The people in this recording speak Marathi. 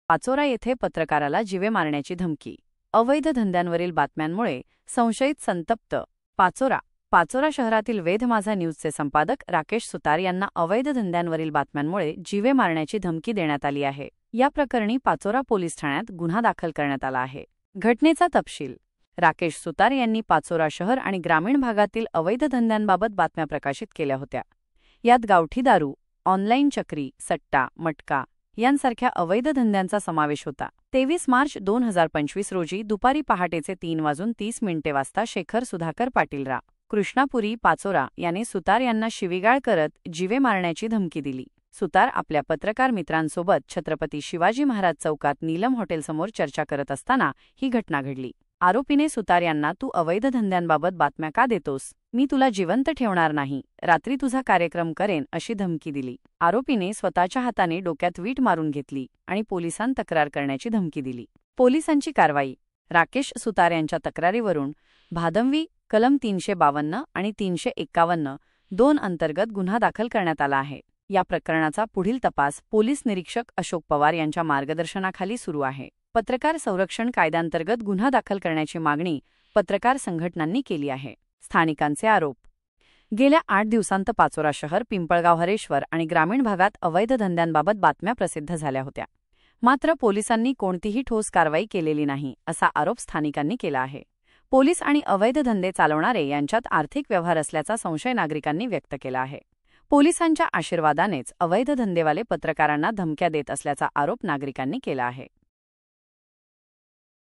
पाचोरा येथे पत्रकाराला जीवे मारण्याची धमकी. अवैध धंद्यांवरील बातम्यांमुळे संशयित संतप्त. पाचोरा शहरातील वेध माझा न्यूजचे संपादक राकेश सुतार यांना अवैध धंद्यांवरील बातम्यांमुळे जीवे मारण्याची धमकी देण्यात आली आहे. या प्रकरणी पाचोरा पोलीस ठाण्यात गुन्हा दाखल करण्यात आला आहे. घटनेचा तपशील. राकेश सुतार यांनी पाचोरा शहर आणि ग्रामीण भागातील अवैध धंद्यांबाबत बातम्या प्रकाशित केल्या होत्या. यात गावठी दारू, ऑनलाईन चक्री, सट्टा, मटका यांसारख्या अवैध धंद्यांचा समावेश होता. 23 मार्च 2025 रोजी दुपारी पहाटेचे 3:30 वाजता शेखर सुधाकर पाटील रा. कृष्णापुरी, पाचोरा याने सुतार यांना शिवीगाळ करत जीवे मारण्याची धमकी दिली. सुतार आपल्या पत्रकार मित्रांसोबत छत्रपती शिवाजी महाराज चौकात नीलम हॉटेलसमोर चर्चा करत असताना ही घटना घडली. आरोपीने सुतार यांना तू अवैध धंद्यांबाबत बातम्या का देतोस? मी तुला जिवंत ठेवणार नाही, रात्री तुझा कार्यक्रम करेन अशी धमकी दिली. आरोपीने स्वतःच्या हाताने डोक्यात वीट मारून घेतली आणि पोलिसांत तक्रार करण्याची धमकी दिली. पोलिसांची कारवाई. राकेश सुतार यांच्या तक्रारीवरून भादंवी कलम 352 आणि 351(2) अंतर्गत गुन्हा दाखल करण्यात आला आहे. या प्रकरणाचा पुढील तपास पोलीस निरीक्षक अशोक पवार यांच्या मार्गदर्शनाखाली सुरू आहे. पत्रकार संरक्षण कायद्याअंतर्गत गुन्हा दाखल करण्याची मागणी पत्रकार संघटनांनी केली आहे. स्थानिकांचे आरोप. गेल्या 8 दिवसांत पाचोरा शहर, पिंपळगाव, हरेश्वर आणि ग्रामीण भागात अवैध धंद्यांबाबत बातम्या प्रसिद्ध झाल्या होत्या. मात्र पोलिसांनी कोणतीही ठोस कारवाई केलेली नाही असा आरोप स्थानिकांनी केला आहे. पोलीस आणि अवैध धंदे चालवणारे यांच्यात आर्थिक व्यवहार असल्याचा संशय नागरिकांनी व्यक्त केला आहे. पोलिसांच्या आशीर्वादानेच अवैध धंदेवाले पत्रकारांना धमक्या देत असल्याचा आरोप नागरिकांनी केला आहे.